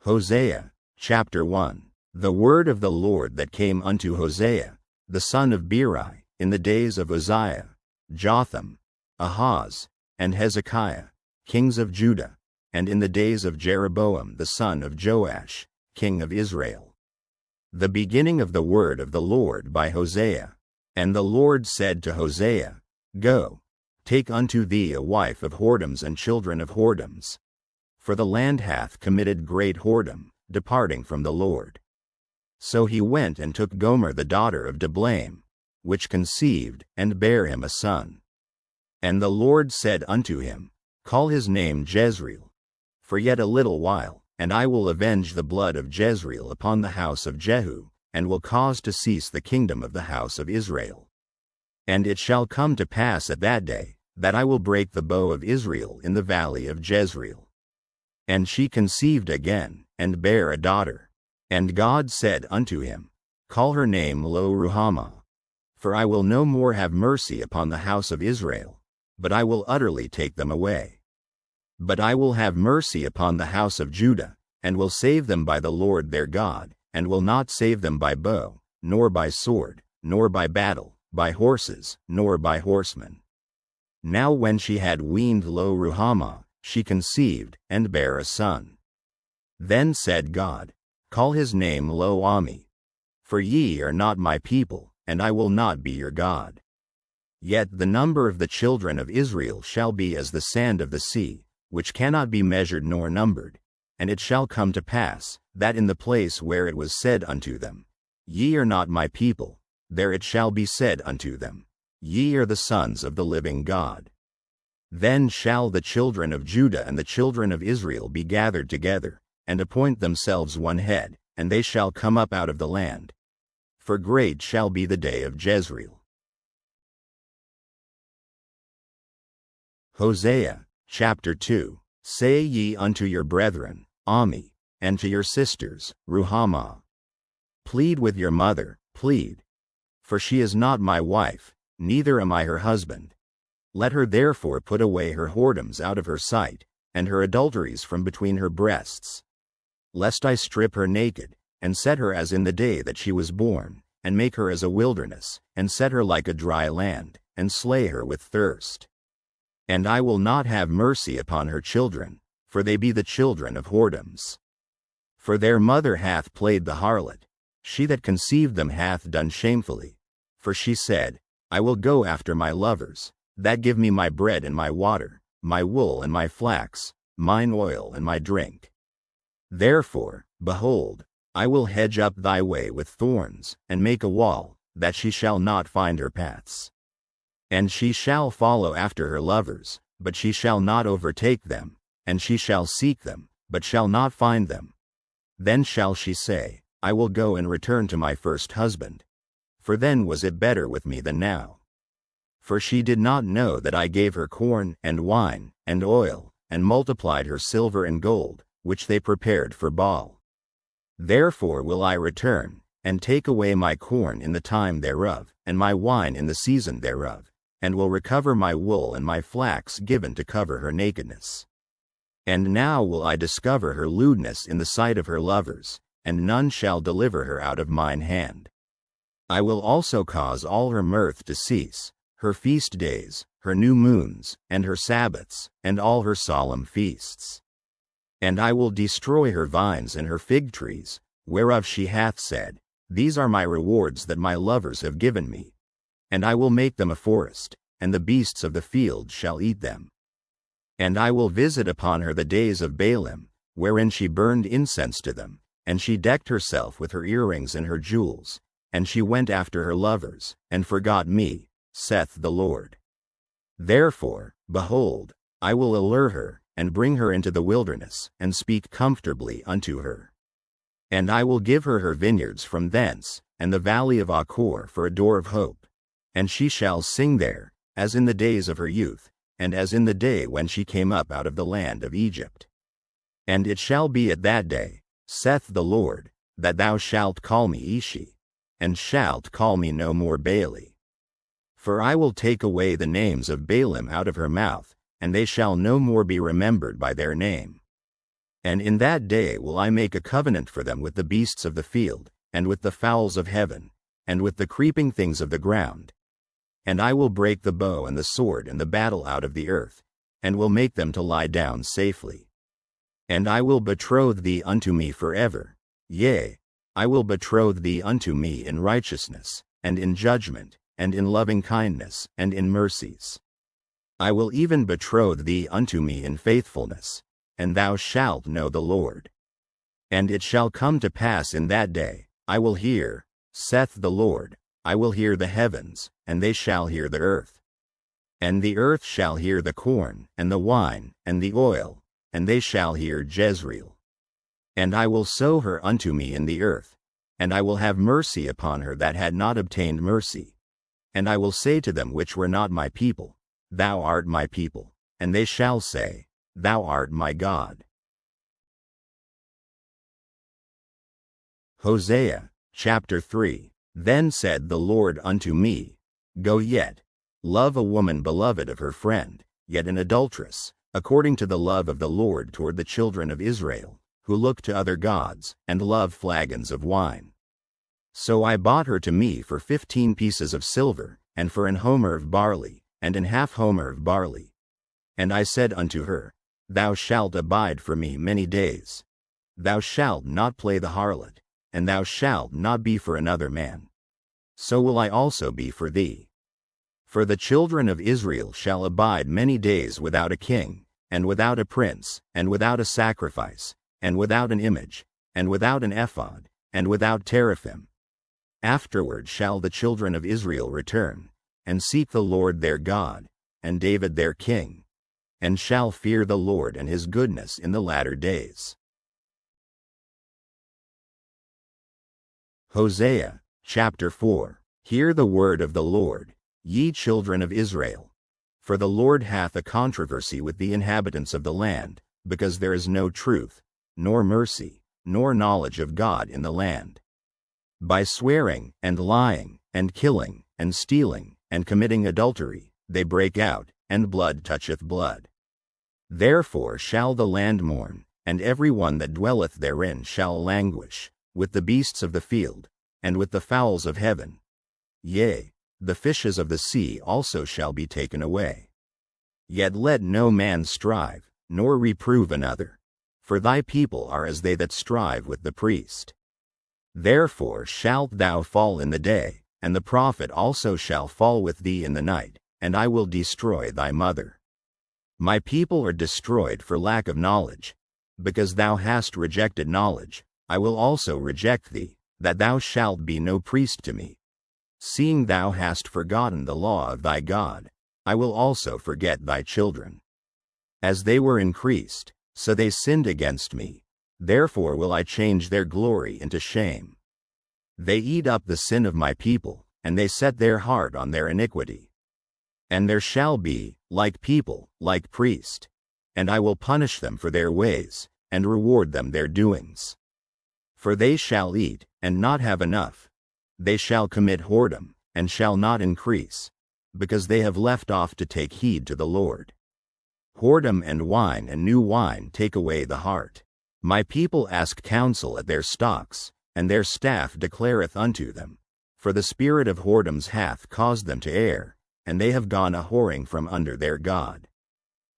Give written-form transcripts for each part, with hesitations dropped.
Hosea, chapter 1. The word of the Lord that came unto Hosea, the son of Beeri, in the days of Uzziah, Jotham, Ahaz, and Hezekiah, kings of Judah, and in the days of Jeroboam the son of Joash, king of Israel. The beginning of the word of the Lord by Hosea. And the Lord said to Hosea, Go, take unto thee a wife of whoredoms and children of whoredoms. For the land hath committed great whoredom, departing from the Lord. So he went and took Gomer the daughter of Diblaim, which conceived, and bare him a son. And the Lord said unto him, Call his name Jezreel. For yet a little while, and I will avenge the blood of Jezreel upon the house of Jehu, and will cause to cease the kingdom of the house of Israel. And it shall come to pass at that day, that I will break the bow of Israel in the valley of Jezreel. And she conceived again, and bare a daughter. And God said unto him, Call her name Lo-ruhamah. For I will no more have mercy upon the house of Israel, but I will utterly take them away. But I will have mercy upon the house of Judah, and will save them by the Lord their God, and will not save them by bow, nor by sword, nor by battle, by horses, nor by horsemen. Now when she had weaned Lo-ruhamah, she conceived, and bare a son. Then said God, Call his name Lo-ammi. For ye are not my people, and I will not be your God. Yet the number of the children of Israel shall be as the sand of the sea, which cannot be measured nor numbered. And it shall come to pass, that in the place where it was said unto them, Ye are not my people, there it shall be said unto them, Ye are the sons of the living God. Then shall the children of Judah and the children of Israel be gathered together, and appoint themselves one head, and they shall come up out of the land. For great shall be the day of Jezreel. Hosea, chapter 2. Say ye unto your brethren, A.R.M.Y, and to your sisters, Ruhamah. Plead with your mother, plead. For she is not my wife, neither am I her husband. Let her therefore put away her whoredoms out of her sight, and her adulteries from between her breasts. Lest I strip her naked, and set her as in the day that she was born, and make her as a wilderness, and set her like a dry land, and slay her with thirst. And I will not have mercy upon her children, for they be the children of whoredoms. For their mother hath played the harlot, she that conceived them hath done shamefully. For she said, I will go after my lovers, that give me my bread and my water, my wool and my flax, mine oil and my drink. Therefore, behold, I will hedge up thy way with thorns, and make a wall, that she shall not find her paths. And she shall follow after her lovers, but she shall not overtake them, and she shall seek them, but shall not find them. Then shall she say, I will go and return to my first husband. For then was it better with me than now. For she did not know that I gave her corn, and wine, and oil, and multiplied her silver and gold, which they prepared for Baal. Therefore will I return, and take away my corn in the time thereof, and my wine in the season thereof, and will recover my wool and my flax given to cover her nakedness. And now will I discover her lewdness in the sight of her lovers, and none shall deliver her out of mine hand. I will also cause all her mirth to cease, her feast days, her new moons, and her Sabbaths, and all her solemn feasts. And I will destroy her vines and her fig trees, whereof she hath said, These are my rewards that my lovers have given me. And I will make them a forest, and the beasts of the field shall eat them. And I will visit upon her the days of Baalim, wherein she burned incense to them, and she decked herself with her earrings and her jewels, and she went after her lovers, and forgot me, saith the Lord. Therefore, behold, I will allure her, and bring her into the wilderness, and speak comfortably unto her. And I will give her her vineyards from thence, and the valley of Achor for a door of hope. And she shall sing there, as in the days of her youth, and as in the day when she came up out of the land of Egypt. And it shall be at that day, saith the Lord, that thou shalt call me Ishi, and shalt call me no more Baali. For I will take away the names of Baalim out of her mouth, and they shall no more be remembered by their name. And in that day will I make a covenant for them with the beasts of the field, and with the fowls of heaven, and with the creeping things of the ground. And I will break the bow and the sword and the battle out of the earth, and will make them to lie down safely. And I will betroth thee unto me forever, yea, I will betroth thee unto me in righteousness, and in judgment, and in loving kindness, and in mercies. I will even betroth thee unto me in faithfulness, and thou shalt know the Lord. And it shall come to pass in that day, I will hear, saith the Lord, I will hear the heavens, and they shall hear the earth. And the earth shall hear the corn, and the wine, and the oil, and they shall hear Jezreel. And I will sow her unto me in the earth, and I will have mercy upon her that had not obtained mercy. And I will say to them which were not my people, Thou art my people, and they shall say, Thou art my God. Hosea, chapter 3. Then said the Lord unto me, Go yet, love a woman beloved of her friend, yet an adulteress, according to the love of the Lord toward the children of Israel, who look to other gods, and love flagons of wine. So I bought her to me for 15 pieces of silver, and for an homer of barley, and an half homer of barley. And I said unto her, Thou shalt abide for me many days. Thou shalt not play the harlot, and thou shalt not be for another man. So will I also be for thee. For the children of Israel shall abide many days without a king, and without a prince, and without a sacrifice, and without an image, and without an ephod, and without teraphim. Afterward shall the children of Israel return, and seek the Lord their God, and David their king, and shall fear the Lord and his goodness in the latter days. Hosea, chapter 4. Hear the word of the Lord, ye children of Israel. For the Lord hath a controversy with the inhabitants of the land, because there is no truth, nor mercy, nor knowledge of God in the land. By swearing, and lying, and killing, and stealing, and committing adultery, they break out, and blood toucheth blood. Therefore shall the land mourn, and every one that dwelleth therein shall languish, with the beasts of the field, and with the fowls of heaven. Yea, the fishes of the sea also shall be taken away. Yet let no man strive, nor reprove another, for thy people are as they that strive with the priest. Therefore shalt thou fall in the day, and the prophet also shall fall with thee in the night, and I will destroy thy mother. My people are destroyed for lack of knowledge. Because thou hast rejected knowledge, I will also reject thee, that thou shalt be no priest to me. Seeing thou hast forgotten the law of thy God, I will also forget thy children. As they were increased, so they sinned against me, therefore will I change their glory into shame. They eat up the sin of my people, and they set their heart on their iniquity. And there shall be, like people, like priest, and I will punish them for their ways, and reward them their doings. For they shall eat, and not have enough. They shall commit whoredom, and shall not increase, because they have left off to take heed to the Lord. Whoredom and wine and new wine take away the heart. My people ask counsel at their stocks, and their staff declareth unto them. For the spirit of whoredoms hath caused them to err, and they have gone a-whoring from under their God.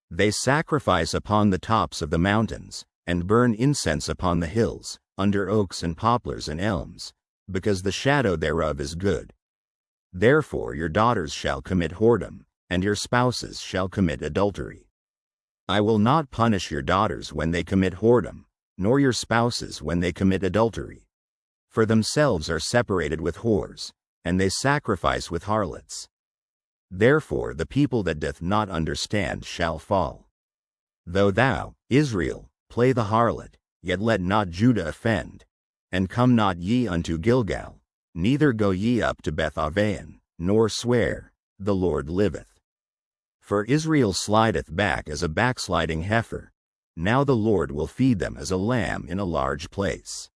They sacrifice upon the tops of the mountains, and burn incense upon the hills, under oaks and poplars and elms, because the shadow thereof is good. Therefore your daughters shall commit whoredom, and your spouses shall commit adultery. I will not punish your daughters when they commit whoredom, nor your spouses when they commit adultery. For themselves are separated with whores, and they sacrifice with harlots. Therefore the people that doth not understand shall fall. Though thou, Israel, play the harlot, yet let not Judah offend. And come not ye unto Gilgal, neither go ye up to Beth-aven, nor swear, The Lord liveth. For Israel slideth back as a backsliding heifer. Now the Lord will feed them as a lamb in a large place.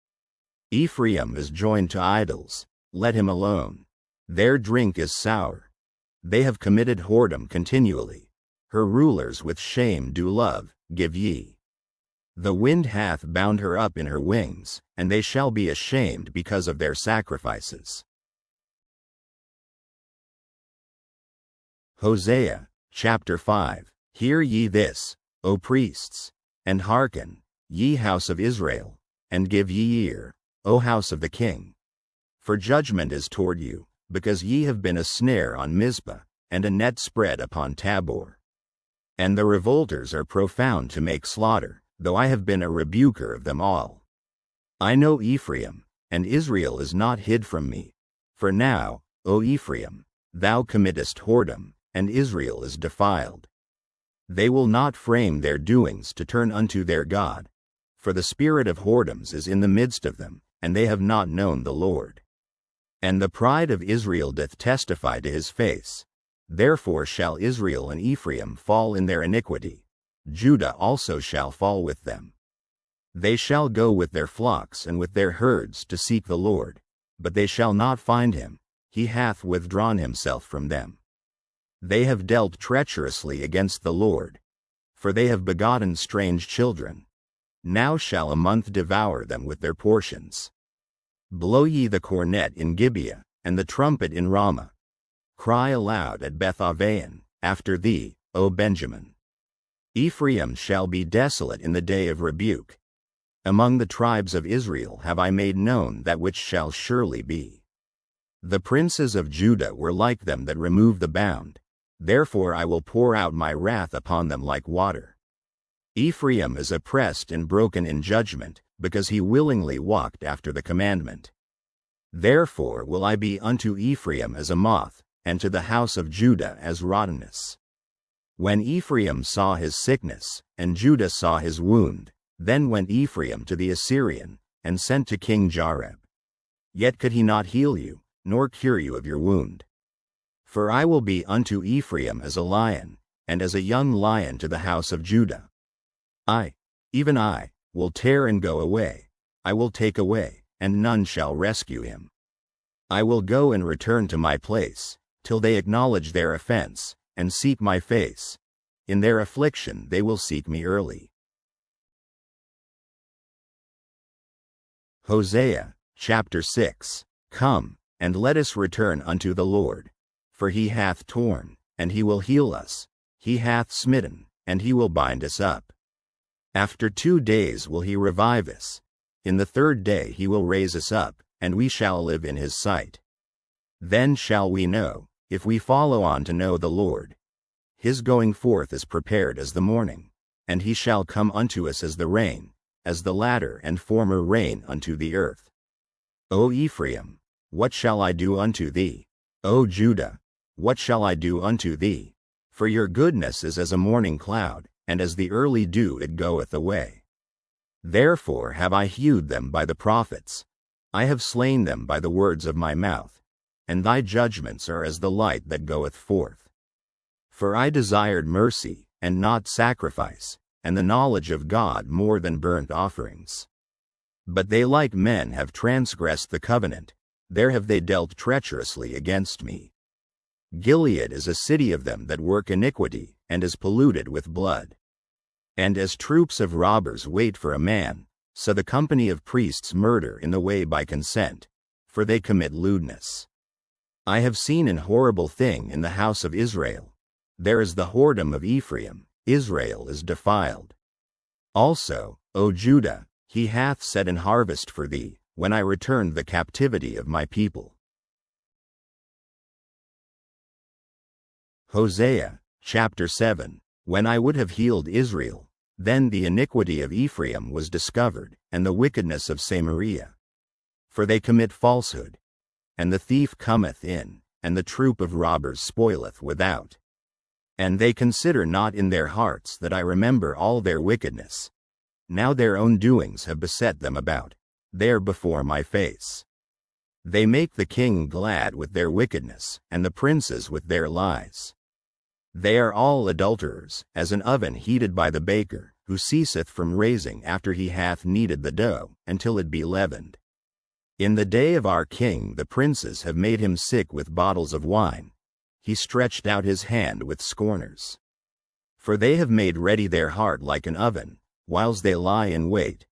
Ephraim is joined to idols, let him alone. Their drink is sour. They have committed whoredom continually. Her rulers with shame do love, give ye. The wind hath bound her up in her wings, and they shall be ashamed because of their sacrifices. Hosea, chapter 5. Hear ye this, O priests, and hearken, ye house of Israel, and give ye ear, O house of the king. For judgment is toward you, because ye have been a snare on Mizpah, and a net spread upon Tabor. And the revolters are profound to make slaughter, though I have been a rebuker of them all. I know Ephraim, and Israel is not hid from me. For now, O Ephraim, thou committest whoredom, and Israel is defiled. They will not frame their doings to turn unto their God, for the spirit of whoredoms is in the midst of them, and they have not known the Lord. And the pride of Israel doth testify to his face. Therefore shall Israel and Ephraim fall in their iniquity, Judah also shall fall with them. They shall go with their flocks and with their herds to seek the Lord, but they shall not find him, he hath withdrawn himself from them. They have dealt treacherously against the Lord, for they have begotten strange children. Now shall a month devour them with their portions. Blow ye the cornet in Gibeah, and the trumpet in Ramah. Cry aloud at Beth-aven, after thee, O Benjamin. Ephraim shall be desolate in the day of rebuke. Among the tribes of Israel have I made known that which shall surely be. The princes of Judah were like them that remove the bound, therefore I will pour out my wrath upon them like water. Ephraim is oppressed and broken in judgment, because he willingly walked after the commandment. Therefore will I be unto Ephraim as a moth, and to the house of Judah as rottenness. When Ephraim saw his sickness, and Judah saw his wound, then went Ephraim to the Assyrian, and sent to King Jareb. Yet could he not heal you, nor cure you of your wound. For I will be unto Ephraim as a lion, and as a young lion to the house of Judah. I, even I, will tear and go away, I will take away, and none shall rescue him. I will go and return to my place, till they acknowledge their offense, and seek my face. In their affliction they will seek me early. Hosea, chapter 6. Come, and let us return unto the Lord. For he hath torn, and he will heal us. He hath smitten, and he will bind us up. After 2 days will he revive us. In the 3rd day he will raise us up, and we shall live in his sight. Then shall we know, if we follow on to know the Lord. His going forth is prepared as the morning, and he shall come unto us as the rain, as the latter and former rain unto the earth. O Ephraim, what shall I do unto thee? O Judah, what shall I do unto thee? For your goodness is as a morning cloud, and as the early dew it goeth away. Therefore have I hewed them by the prophets, I have slain them by the words of my mouth, and thy judgments are as the light that goeth forth. For I desired mercy, and not sacrifice, and the knowledge of God more than burnt offerings. But they like men have transgressed the covenant, there have they dealt treacherously against me. Gilead is a city of them that work iniquity, and is polluted with blood. And as troops of robbers wait for a man, so the company of priests murder in the way by consent, for they commit lewdness. I have seen an horrible thing in the house of Israel. There is the whoredom of Ephraim, Israel is defiled. Also, O Judah, he hath set an harvest for thee, when I returned the captivity of my people. Hosea, chapter 7. When I would have healed Israel, then the iniquity of Ephraim was discovered, and the wickedness of Samaria. For they commit falsehood, and the thief cometh in, and the troop of robbers spoileth without. And they consider not in their hearts that I remember all their wickedness. Now their own doings have beset them about, there before my face. They make the king glad with their wickedness, and the princes with their lies. They are all adulterers, as an oven heated by the baker, who ceaseth from raising after he hath kneaded the dough, until it be leavened. In the day of our king the princes have made him sick with bottles of wine. He stretched out his hand with scorners. For they have made ready their heart like an oven, whiles they lie in wait.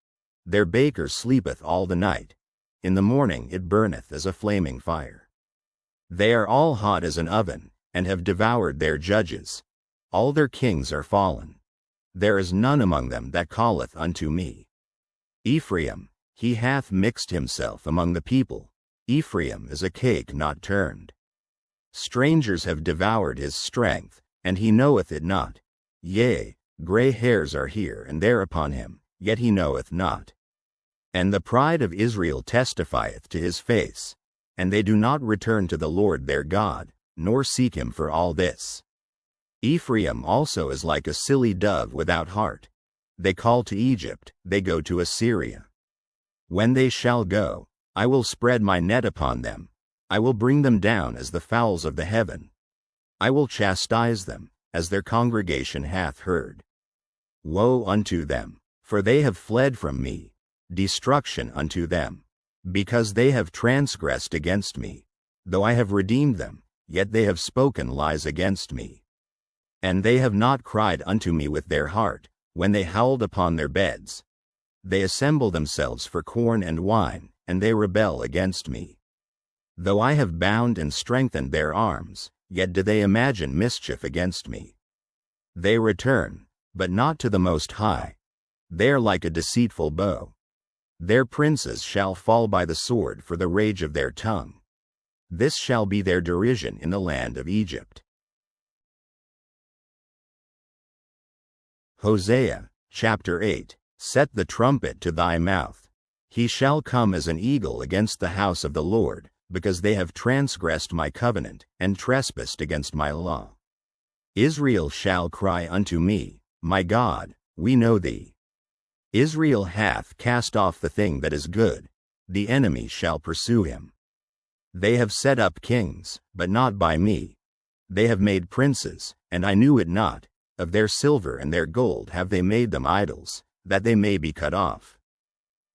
Their baker sleepeth all the night. In the morning it burneth as a flaming fire. They are all hot as an oven, and have devoured their judges. All their kings are fallen. There is none among them that calleth unto me. Ephraim, he hath mixed himself among the people. Ephraim is a cake not turned. Strangers have devoured his strength, and he knoweth it not. Yea, gray hairs are here and there upon him, yet he knoweth not. And the pride of Israel testifieth to his face, and they do not return to the Lord their God, nor seek him for all this. Ephraim also is like a silly dove without heart. They call to Egypt, they go to Assyria. When they shall go, I will spread my net upon them. I will bring them down as the fowls of the heaven. I will chastise them, as their congregation hath heard. Woe unto them, for they have fled from me. Destruction unto them, because they have transgressed against me. Though I have redeemed them, yet they have spoken lies against me. And they have not cried unto me with their heart, when they howled upon their beds. They assemble themselves for corn and wine, and they rebel against me. Though I have bound and strengthened their arms, yet do they imagine mischief against me. They return, but not to the Most High. They are like a deceitful bow. Their princes shall fall by the sword for the rage of their tongue. This shall be their derision in the land of Egypt. Hosea, chapter 8. Set the trumpet to thy mouth. He shall come as an eagle against the house of the Lord, because they have transgressed my covenant, and trespassed against my law. Israel shall cry unto me, My God, we know thee. Israel hath cast off the thing that is good, the enemy shall pursue him. They have set up kings, but not by me. They have made princes, and I knew it not. Of their silver and their gold have they made them idols, that they may be cut off.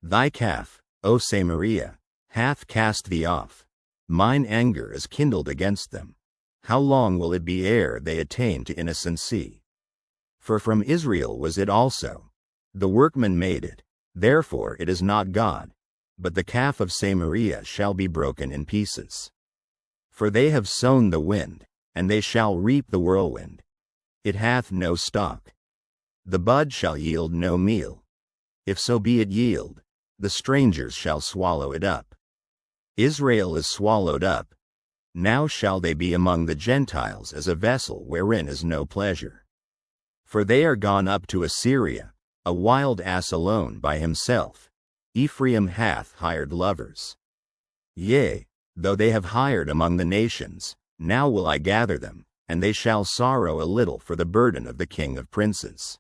Thy calf, O Samaria, hath cast thee off. Mine anger is kindled against them. How long will it be ere they attain to innocency? For from Israel was it also. The workman made it, therefore it is not God. But the calf of Samaria shall be broken in pieces. For they have sown the wind, and they shall reap the whirlwind. It hath no stalk. The bud shall yield no meal. If so be it yield, the strangers shall swallow it up. Israel is swallowed up. Now shall they be among the Gentiles as a vessel wherein is no pleasure. For they are gone up to Assyria, a wild ass alone by himself. Ephraim hath hired lovers. Yea, though they have hired among the nations, now will I gather them, and they shall sorrow a little for the burden of the king of princes.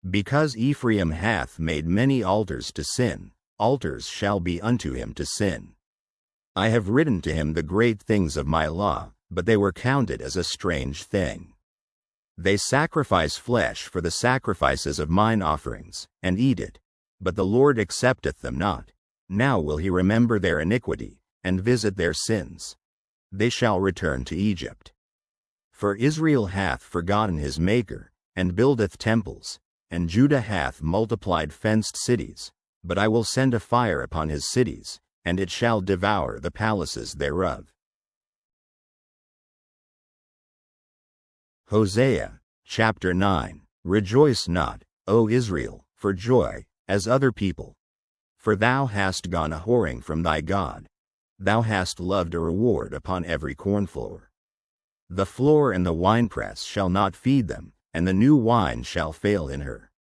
Because Ephraim hath made many altars to sin, altars shall be unto him to sin. I have written to him the great things of my law, but they were counted as a strange thing. They sacrifice flesh for the sacrifices of mine offerings, and eat it, but the Lord accepteth them not. Now will he remember their iniquity, and visit their sins. They shall return to Egypt. For Israel hath forgotten his Maker, and buildeth temples, and Judah hath multiplied fenced cities, but I will send a fire upon his cities, and it shall devour the palaces thereof. Hosea, chapter 9. Rejoice not, O Israel, for joy, as other people. For thou hast gone a whoring from thy God. Thou hast loved a reward upon every cornfloor. The floor and the winepress shall not feed them, and the new wine shall fail in her.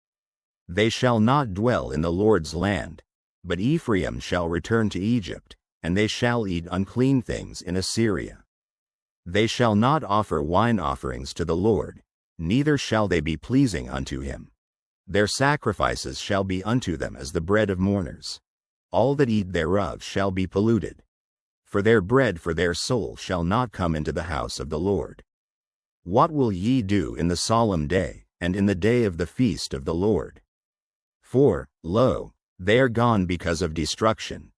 They shall not dwell in the Lord's land, but Ephraim shall return to Egypt, and they shall eat unclean things in Assyria. They shall not offer wine offerings to the Lord, neither shall they be pleasing unto him. Their sacrifices shall be unto them as the bread of mourners. All that eat thereof shall be polluted. For their bread for their soul shall not come into the house of the Lord. What will ye do in the solemn day, and in the day of the feast of the Lord? For, lo, they are gone because of destruction.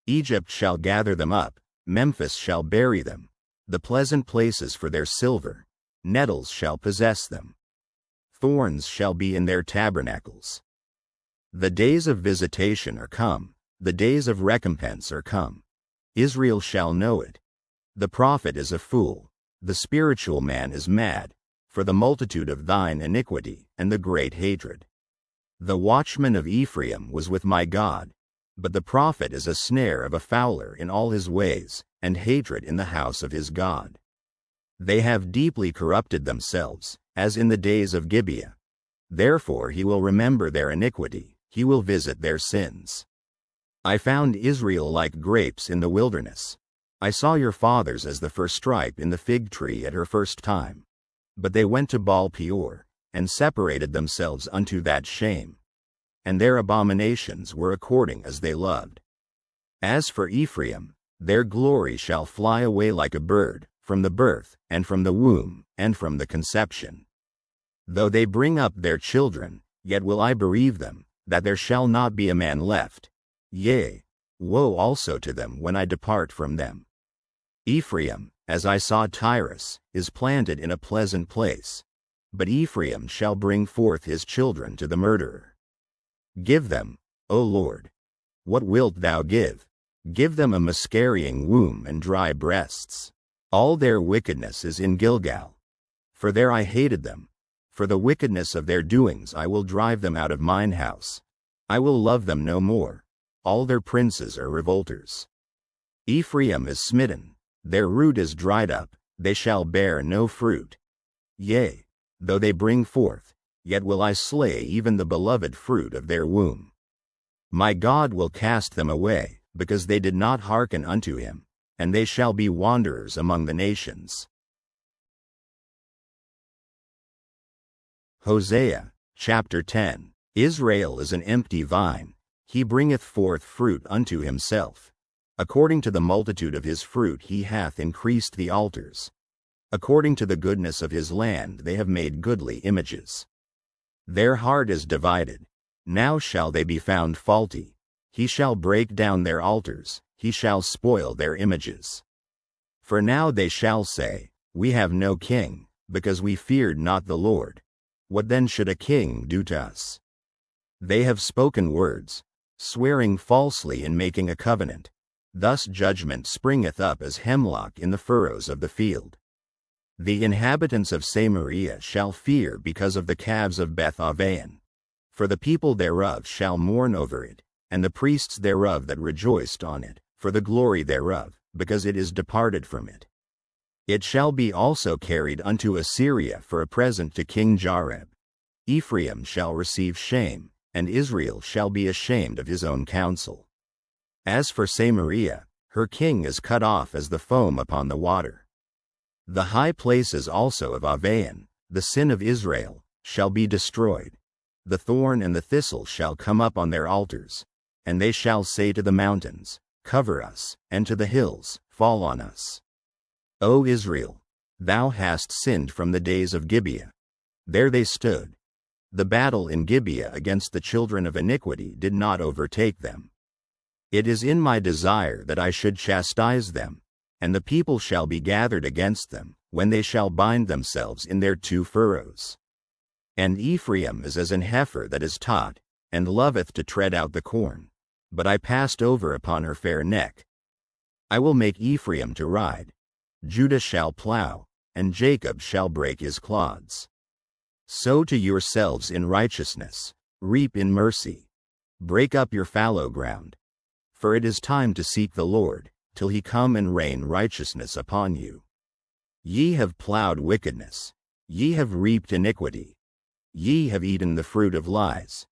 Egypt shall gather them up, Memphis shall bury them, the pleasant places for their silver, nettles shall possess them. Thorns shall be in their tabernacles. The days of visitation are come, the days of recompense are come. Israel shall know it. The prophet is a fool, the spiritual man is mad, for the multitude of thine iniquity and the great hatred. The watchman of Ephraim was with my God, but the prophet is a snare of a fowler in all his ways, and hatred in the house of his God. They have deeply corrupted themselves, as in the days of Gibeah. Therefore he will remember their iniquity, he will visit their sins. I found Israel like grapes in the wilderness. I saw your fathers as the first stripe in the fig tree at her first time. But they went to Baal Peor, and separated themselves unto that shame. And their abominations were according as they loved. As for Ephraim, their glory shall fly away like a bird, from the birth, and from the womb, and from the conception. Though they bring up their children, yet will I bereave them, that there shall not be a man left. Yea, woe also to them when I depart from them. Ephraim, as I saw Tyrus, is planted in a pleasant place. But Ephraim shall bring forth his children to the murderer. Give them, O Lord. What wilt thou give? Give them a miscarrying womb and dry breasts. All their wickedness is in Gilgal. For there I hated them. For the wickedness of their doings I will drive them out of mine house. I will love them no more. All their princes are revolters. Ephraim is smitten, their root is dried up, they shall bear no fruit. Yea, though they bring forth, yet will I slay even the beloved fruit of their womb. My God will cast them away, because they did not hearken unto him, and they shall be wanderers among the nations. Hosea, chapter 10. Israel is an empty vine. He bringeth forth fruit unto himself. According to the multitude of his fruit he hath increased the altars. According to the goodness of his land they have made goodly images. Their heart is divided. Now shall they be found faulty. He shall break down their altars, he shall spoil their images. For now they shall say, We have no king, because we feared not the Lord. What then should a king do to us? They have spoken words, swearing falsely in making a covenant. Thus judgment springeth up as hemlock in the furrows of the field. The inhabitants of Samaria shall fear because of the calves of Beth-aven. For the people thereof shall mourn over it, and the priests thereof that rejoiced on it, for the glory thereof, because it is departed from it. It shall be also carried unto Assyria for a present to King Jareb. Ephraim shall receive shame, and Israel shall be ashamed of his own counsel. As for Samaria, her king is cut off as the foam upon the water. The high places also of Aven, the sin of Israel, shall be destroyed. The thorn and the thistle shall come up on their altars, and they shall say to the mountains, Cover us, and to the hills, Fall on us. O Israel, thou hast sinned from the days of Gibeah. There they stood. The battle in Gibeah against the children of iniquity did not overtake them. It is in my desire that I should chastise them, and the people shall be gathered against them, when they shall bind themselves in their two furrows. And Ephraim is as an heifer that is taught, and loveth to tread out the corn. But I passed over upon her fair neck. I will make Ephraim to ride. Judah shall plow, and Jacob shall break his clods. Sow to yourselves in righteousness, reap in mercy. Break up your fallow ground. For it is time to seek the Lord, till he come and rain righteousness upon you. Ye have plowed wickedness, ye have reaped iniquity, ye have eaten the fruit of lies.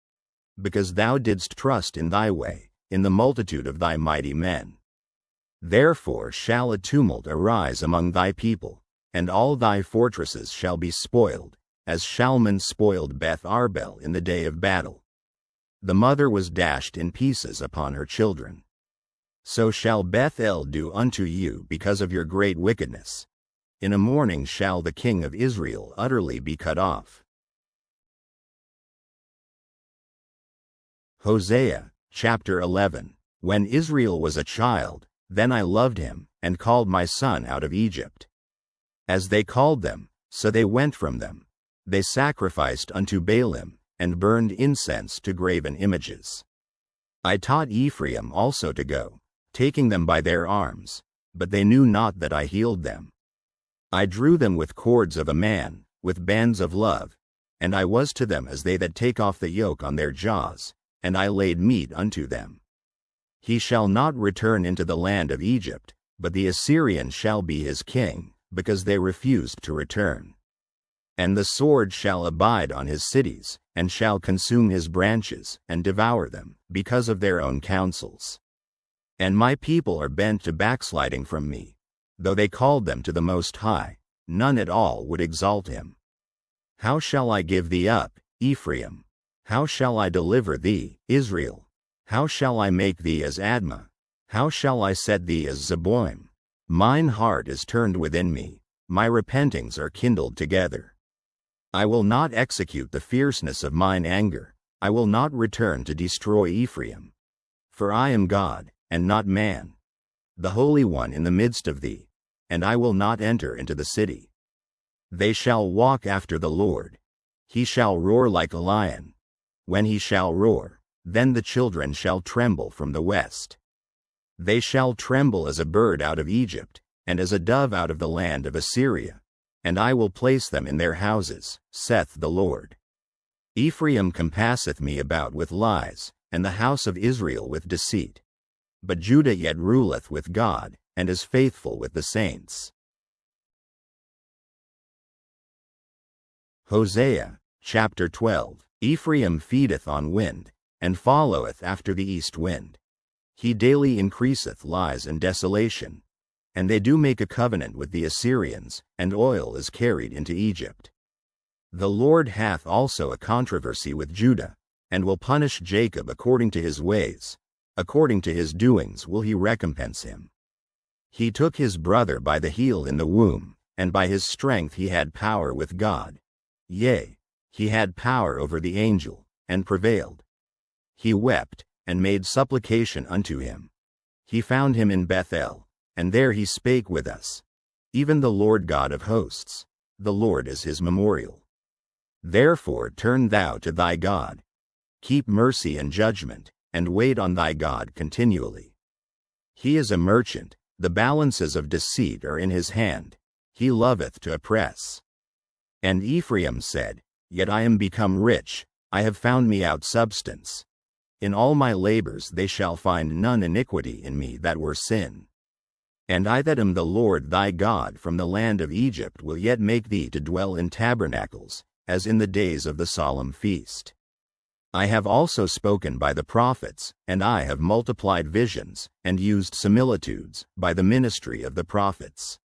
Because thou didst trust in thy way, in the multitude of thy mighty men. Therefore shall a tumult arise among thy people, and all thy fortresses shall be spoiled, as Shalman spoiled Beth Arbel in the day of battle. The mother was dashed in pieces upon her children. So shall Bethel do unto you because of your great wickedness. In a morning shall the king of Israel utterly be cut off. Hosea, chapter 11. When Israel was a child, then I loved him, and called my son out of Egypt. As they called them, so they went from them. They sacrificed unto Baalim, and burned incense to graven images. I taught Ephraim also to go, taking them by their arms, but they knew not that I healed them. I drew them with cords of a man, with bands of love, and I was to them as they that take off the yoke on their jaws, and I laid meat unto them. He shall not return into the land of Egypt, but the Assyrian shall be his king, because they refused to return. And the sword shall abide on his cities, and shall consume his branches, and devour them, because of their own counsels. And my people are bent to backsliding from me. Though they called them to the Most High, none at all would exalt him. How shall I give thee up, Ephraim? How shall I deliver thee, Israel? How shall I make thee as Admah? How shall I set thee as Zeboim? Mine heart is turned within me, my repentings are kindled together. I will not execute the fierceness of mine anger, I will not return to destroy Ephraim. For I am God, and not man, the Holy One in the midst of thee, and I will not enter into the city. They shall walk after the Lord. He shall roar like a lion. When he shall roar, then the children shall tremble from the west. They shall tremble as a bird out of Egypt, and as a dove out of the land of Assyria, and I will place them in their houses, saith the Lord. Ephraim compasseth me about with lies, and the house of Israel with deceit. But Judah yet ruleth with God, and is faithful with the saints. Hosea, chapter 12. Ephraim feedeth on wind, and followeth after the east wind. He daily increaseth lies and desolation. And they do make a covenant with the Assyrians, and oil is carried into Egypt. The Lord hath also a controversy with Judah, and will punish Jacob according to his ways. According to his doings will he recompense him. He took his brother by the heel in the womb, and by his strength he had power with God. Yea, he had power over the angel, and prevailed. He wept, and made supplication unto him. He found him in Bethel, and there he spake with us. Even the Lord God of hosts, the Lord is his memorial. Therefore turn thou to thy God. Keep mercy and judgment, and wait on thy God continually. He is a merchant, the balances of deceit are in his hand, he loveth to oppress. And Ephraim said, Yet I am become rich, I have found me out substance. In all my labors they shall find none iniquity in me that were sin. And I that am the Lord thy God from the land of Egypt will yet make thee to dwell in tabernacles, as in the days of the solemn feast. I have also spoken by the prophets, and I have multiplied visions, and used similitudes, by the ministry of the prophets.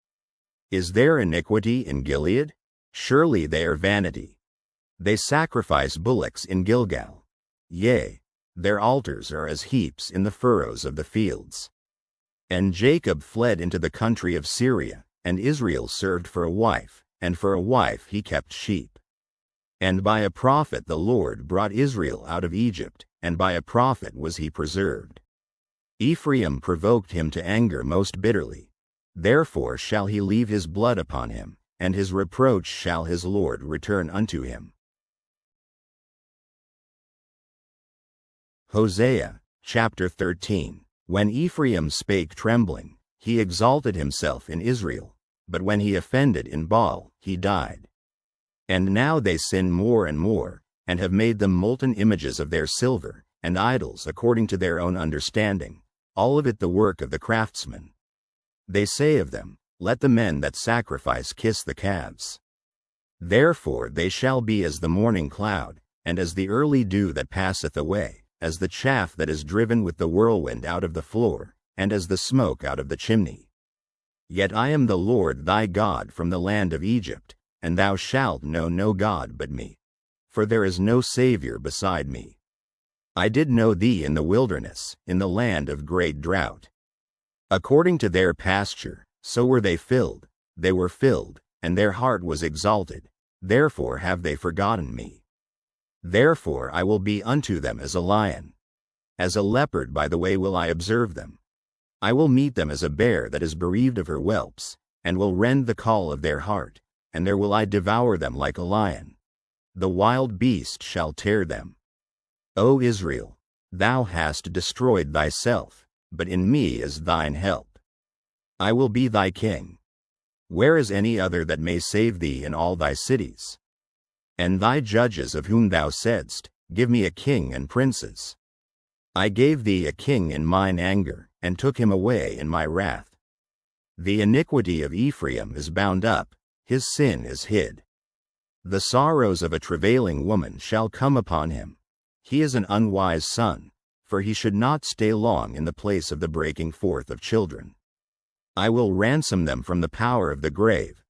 Is there iniquity in Gilead? Surely they are vanity. They sacrifice bullocks in Gilgal. Yea, their altars are as heaps in the furrows of the fields. And Jacob fled into the country of Syria, and Israel served for a wife, and for a wife he kept sheep. And by a prophet the Lord brought Israel out of Egypt, and by a prophet was he preserved. Ephraim provoked him to anger most bitterly. Therefore shall he leave his blood upon him, and his reproach shall his Lord return unto him. Hosea, chapter 13. When Ephraim spake trembling, he exalted himself in Israel, but when he offended in Baal, he died. And now they sin more and more, and have made them molten images of their silver, and idols according to their own understanding, all of it the work of the craftsman. They say of them, Let the men that sacrifice kiss the calves. Therefore they shall be as the morning cloud, and as the early dew that passeth away, as the chaff that is driven with the whirlwind out of the floor, and as the smoke out of the chimney. Yet I am the Lord thy God from the land of Egypt, and thou shalt know no God but me. For there is no Savior beside me. I did know thee in the wilderness, in the land of great drought. According to their pasture, so were they filled, and their heart was exalted, therefore have they forgotten me. Therefore I will be unto them as a lion. As a leopard by the way will I observe them. I will meet them as a bear that is bereaved of her whelps, and will rend the caul of their heart, and there will I devour them like a lion. the wild beast shall tear them. O Israel, thou hast destroyed thyself, but in me is thine help. I will be thy king. Where is any other that may save thee in all thy cities? And thy judges of whom thou saidst, Give me a king and princes. I gave thee a king in mine anger, and took him away in my wrath. The iniquity of Ephraim is bound up, his sin is hid. The sorrows of a travailing woman shall come upon him. He is an unwise son, for he should not stay long in the place of the breaking forth of children. I will ransom them from the power of the grave.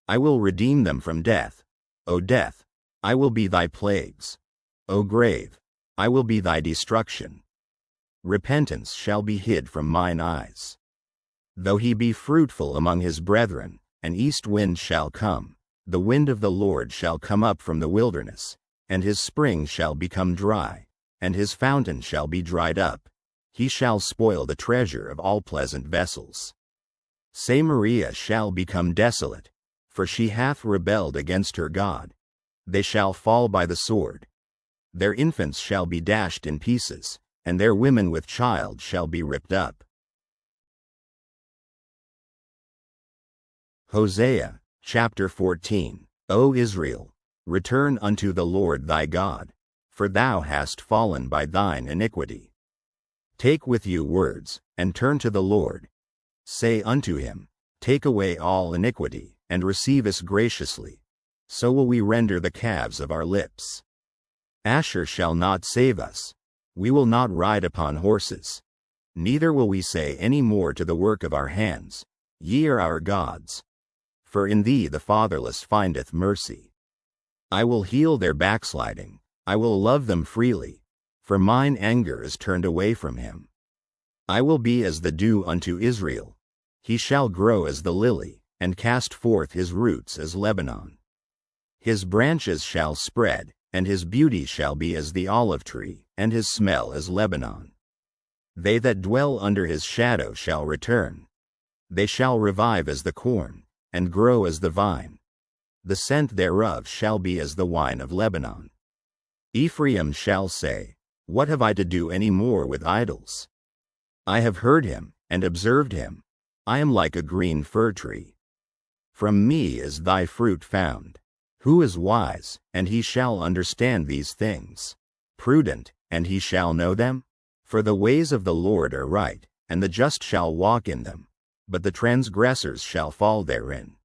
I will redeem them from death. O death, I will be thy plagues. O grave, I will be thy destruction. Repentance shall be hid from mine eyes. Though he be fruitful among his brethren, an east wind shall come, the wind of the Lord shall come up from the wilderness, and his spring shall become dry, and his fountain shall be dried up. He shall spoil the treasure of all pleasant vessels. Samaria shall become desolate, for she hath rebelled against her God. They shall fall by the sword. Their infants shall be dashed in pieces, and their women with child shall be ripped up. Hosea, chapter 14. O Israel, return unto the Lord thy God, for thou hast fallen by thine iniquity. Take with you words, and turn to the Lord. Say unto him, Take away all iniquity, and receive us graciously. So will we render the calves of our lips. Asher shall not save us. We will not ride upon horses. Neither will we say any more to the work of our hands, Ye are our gods. For in thee the fatherless findeth mercy. I will heal their backsliding. I will love them freely, for mine anger is turned away from him. I will be as the dew unto Israel. He shall grow as the lily, and cast forth his roots as Lebanon. His branches shall spread, and his beauty shall be as the olive tree, and his smell as Lebanon. They that dwell under his shadow shall return. They shall revive as the corn, and grow as the vine. The scent thereof shall be as the wine of Lebanon. Ephraim shall say, What have I to do any more with idols? I have heard him, and observed him. I am like a green fir tree. From me is thy fruit found. Who is wise, and he shall understand these things? Prudent, and he shall know them? For the ways of the Lord are right, and the just shall walk in them, but the transgressors shall fall therein.